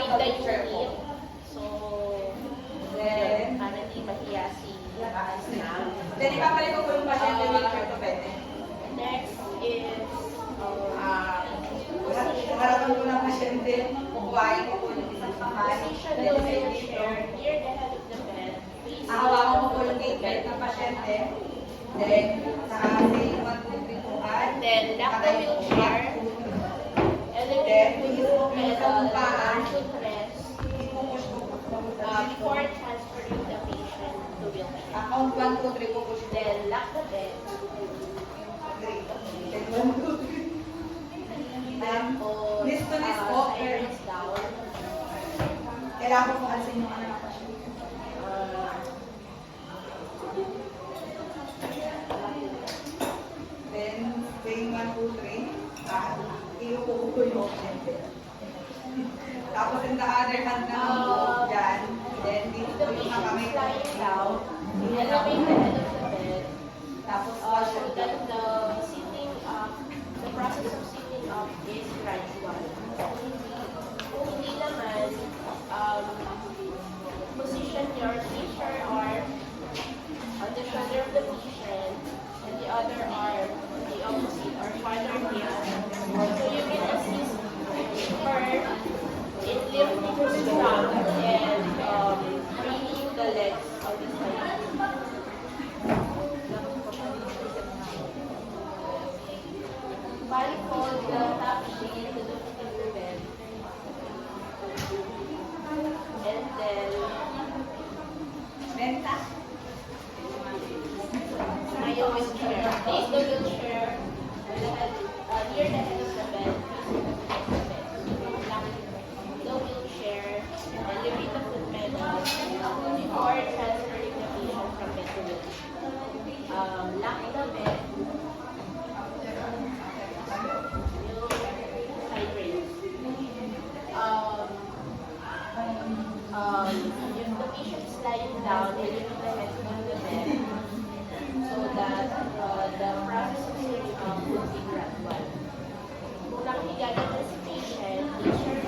read the unit. So, Then, para hindi mahiya si Snap. then ipapalik ko po yung pasyente wheelchair to pwede. Next is Harapan ko ng pasyente, kukuhain ko po yung isang kamay. position Then, the dito. wheelchair near the head of the bed. Hawakan ko po yung gate belt ng pasyente. Then, sa say 1, 2, 3, 4, And then, lock the wheelchair. Elevate the wheel pedal and footrest before transferring the patient to wheelchair. Count 1, 2, 3 po po siya. Then, lock the bed. Then, 1, 2, 3. Tapos, List to list po. sirens down. Kailangan ko po alsin yung ano ng pasyente. Then, saying 1, 2, 3. Iupo ko yung pasyente. Tapos, in the other hand naman po, dyan. Then, dito The po yung patient nakamay is ko. lying down. Elevate the head of the bed. Tapos, So that the sitting up, the process of sitting up is gradual. Kung hindi naman, position your teacher arm on the shoulder of the patient and the other arm on the opposite or farther hip. So you can assist her in lifting the strap and bringing the legs on the side. Fold the top sheet to the foot of the bed. And then, Benta. I always chair. Place the wheelchair with the head, near the head of the bed, facing the foot of the bed. Lock the wheelchair and elevate the foot pedal before transferring the patient from bed to wheelchair. Lock the bed. If the patient is lying down, they lift the head from the bed so that the process of sitting up will be gradual. Kung nakahiga naman si patient, place your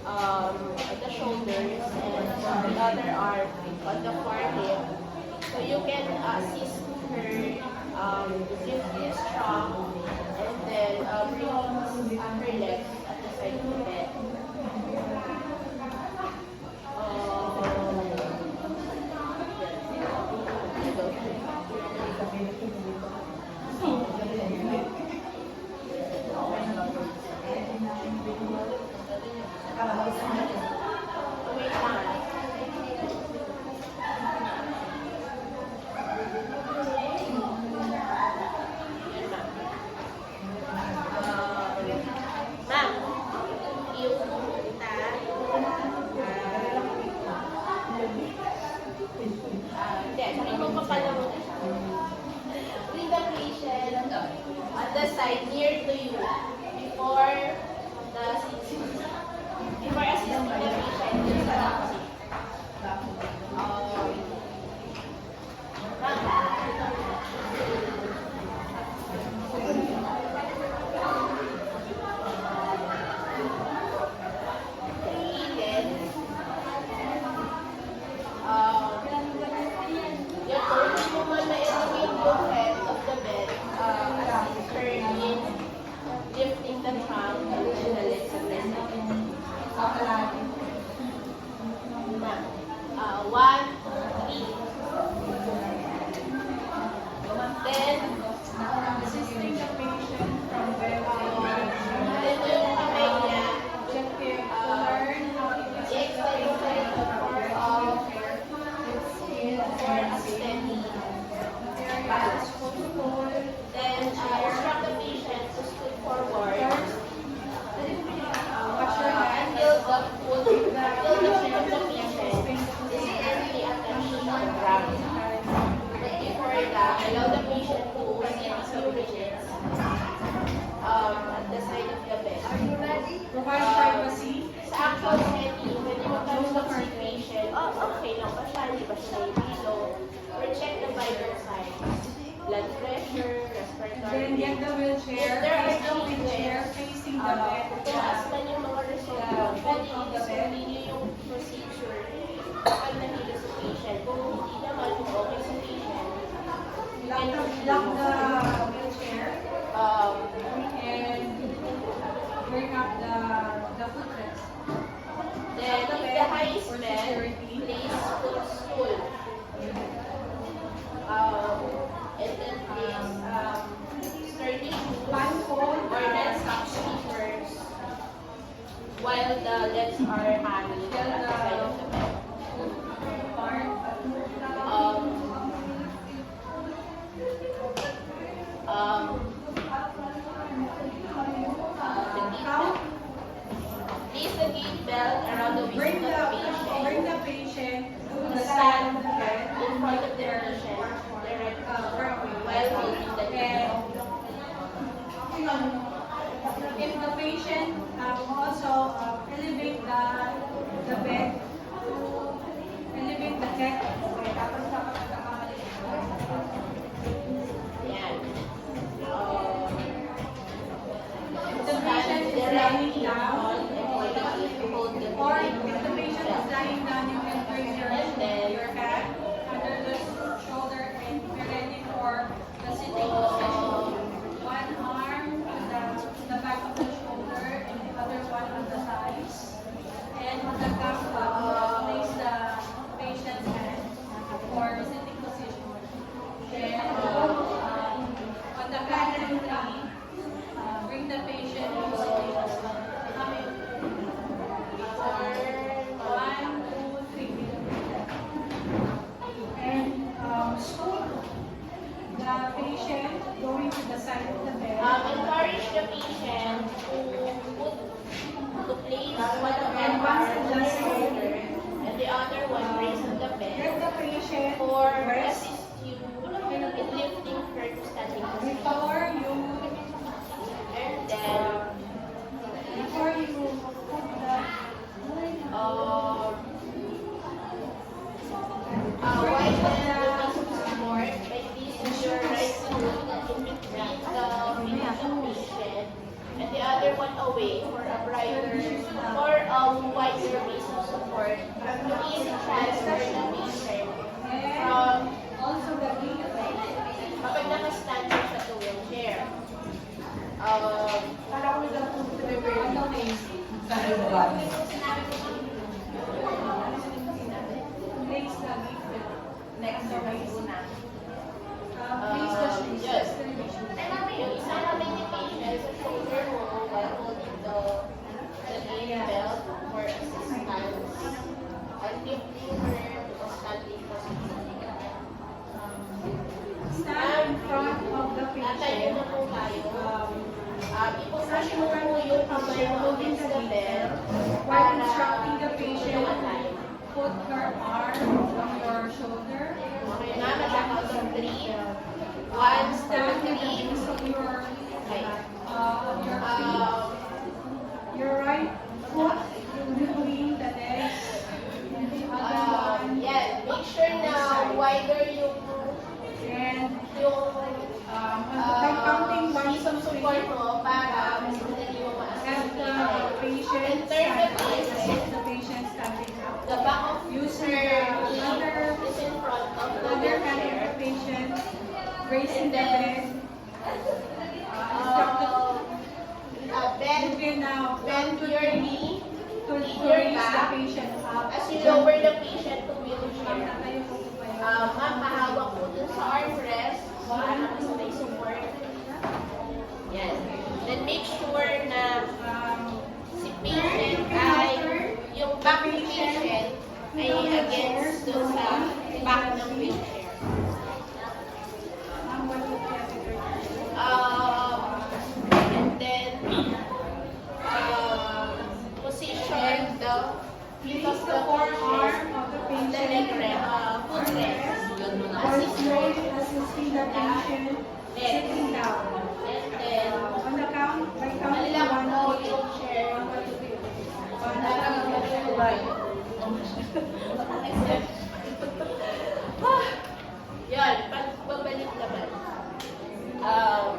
arm at the shoulders and the other arm on the forehead. So you can assist her lift this strong and then bring her legs at the side of the bed. Wait lang. Yan, ma'am. Ma'am, yung punta, hindi, sabi ko pa pala muna siya. Bring the patient on the side near to you before assisting the patient in the opposite. Lifting the trunk and then the legs of the second. One, three. Then, Assisting the patient from where then yung kamay niya, learn how to i-exercise the form of for a steady balance. Then, instruct the patient to scoot forward until the chin of the patient is in the pag nahilo sa patient. Kung hindi naman, kung okay sa patient, you can Lock the wheelchair um, and bring up the footrest. then if the high is bent, please put stool. And then please sturdy shoes Blindfold or non-stop sleepers while the legs are hanging at the side of the bed. Um, Place the gate belt around the waist Bring of the the patient. patient to The the stand side of the bed. in front of the patient while holding the gate belt. If the patient also elevate the bed, elevate the neck of the bed, tapos dapat nagkakamali. Yan. If the patient is lying down, and hold the gate to hold the or gate if the patient is lying down, you can bring your head under the shoulder and be ready for the sitting position. One arm to the back of the shoulder and the other one on the thighs. And on the cuff, place the patient's hand for sitting position. Then on the count of three, bring the patient to sitting position. One, two, three. And scoop the patient going to the side of the bed. Encourage the patient to place one of their And arms once on their adjusted, shoulder and the other one raised on the Let bed the patient for rest assist you in lifting her to standing position. before you And then, put the widen the base of support by placing your right foot in between the feet of patient and the other one away for a brighter or wider base of support to easy transfer the patient from also the knee. kapag naka-stand siya sa wheelchair. Parang ko lang kung Place the knee. next to my una. Place the shoes. Yes. Place the shoes. Yung isa namin yung patient sa shoulder mo while holding the gate belt for assistance. And lifting her to the standing position. Stand in front of the Natayo patient. na po tayo. Ipupush mo po yung kamay mo against the bed While para instructing the patient, tulungan tayo. put her arm on your shoulder. Okay na, mag-count of 3. 1, Stand 2, with the 3. base of your Okay. on your feet. Your right foot in between the legs. And the other one. Yan. Make sure na wider yung By counting 1, piece of 2, 3. support mo para mas madali mo Have the ma-assist. patient And turn the stand up. face. The patient standing up. The back of Using her the knee other is in front of the other hand of wheelchair. the patient, raising And the then, bed. Instruct Bend, you can now bend your knee to your raise the back patient up. as you lower the patient to wheelchair. Tayo po po kayo. Ma'am, mahawak po dun sa armrest para mas may support. Yan. Then make sure na si patient ay yung back ni patient ay against dun sa back ng wheelchair. What would you have to do? And then position the feet of Place the the forearm patient of the on the leg patient. footrest. Or slowly assisting the patient sitting down. And then, On the count, by counting malilak 1, mo 2, 3. yung chair. Yan, pagbalik naman.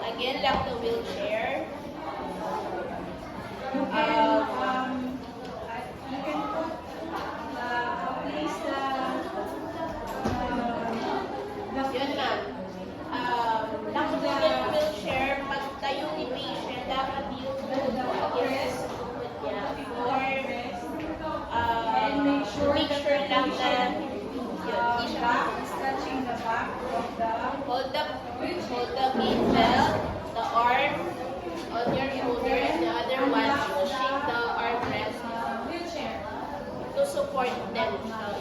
Again, lock the wheelchair. You can put place the ma'am na back, stretching the back of the hold the gate belt, the arm on your shoulder, and the other one pushing the armrest wheelchair. to support them,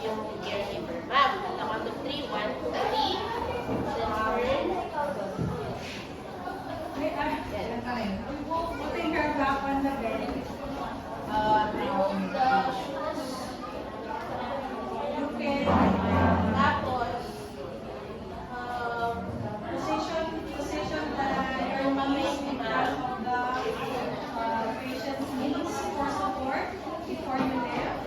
yung caregiver. Ma'am, on the count of 3, 1, 2, 3. Then turn. Putting her back on the bed. Remove the shoes. You can Tapos, position your knees in front of the patient's knees for support before you lift.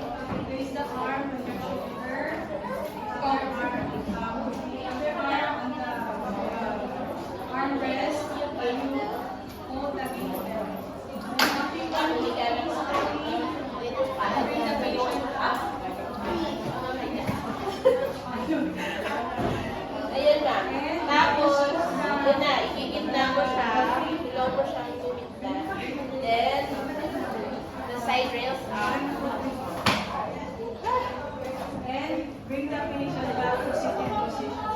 Place the arm on your shoulder. The other arm on the armrest. And you hold the gate belt. Nothing but hindi ka lang sa bring the patient up. Ayan ma'am. Tapos, yun na, ikikitna mo siya, ilaw mo siyang tumigta. Then, the side rails up. And bring the patient back to sitting position.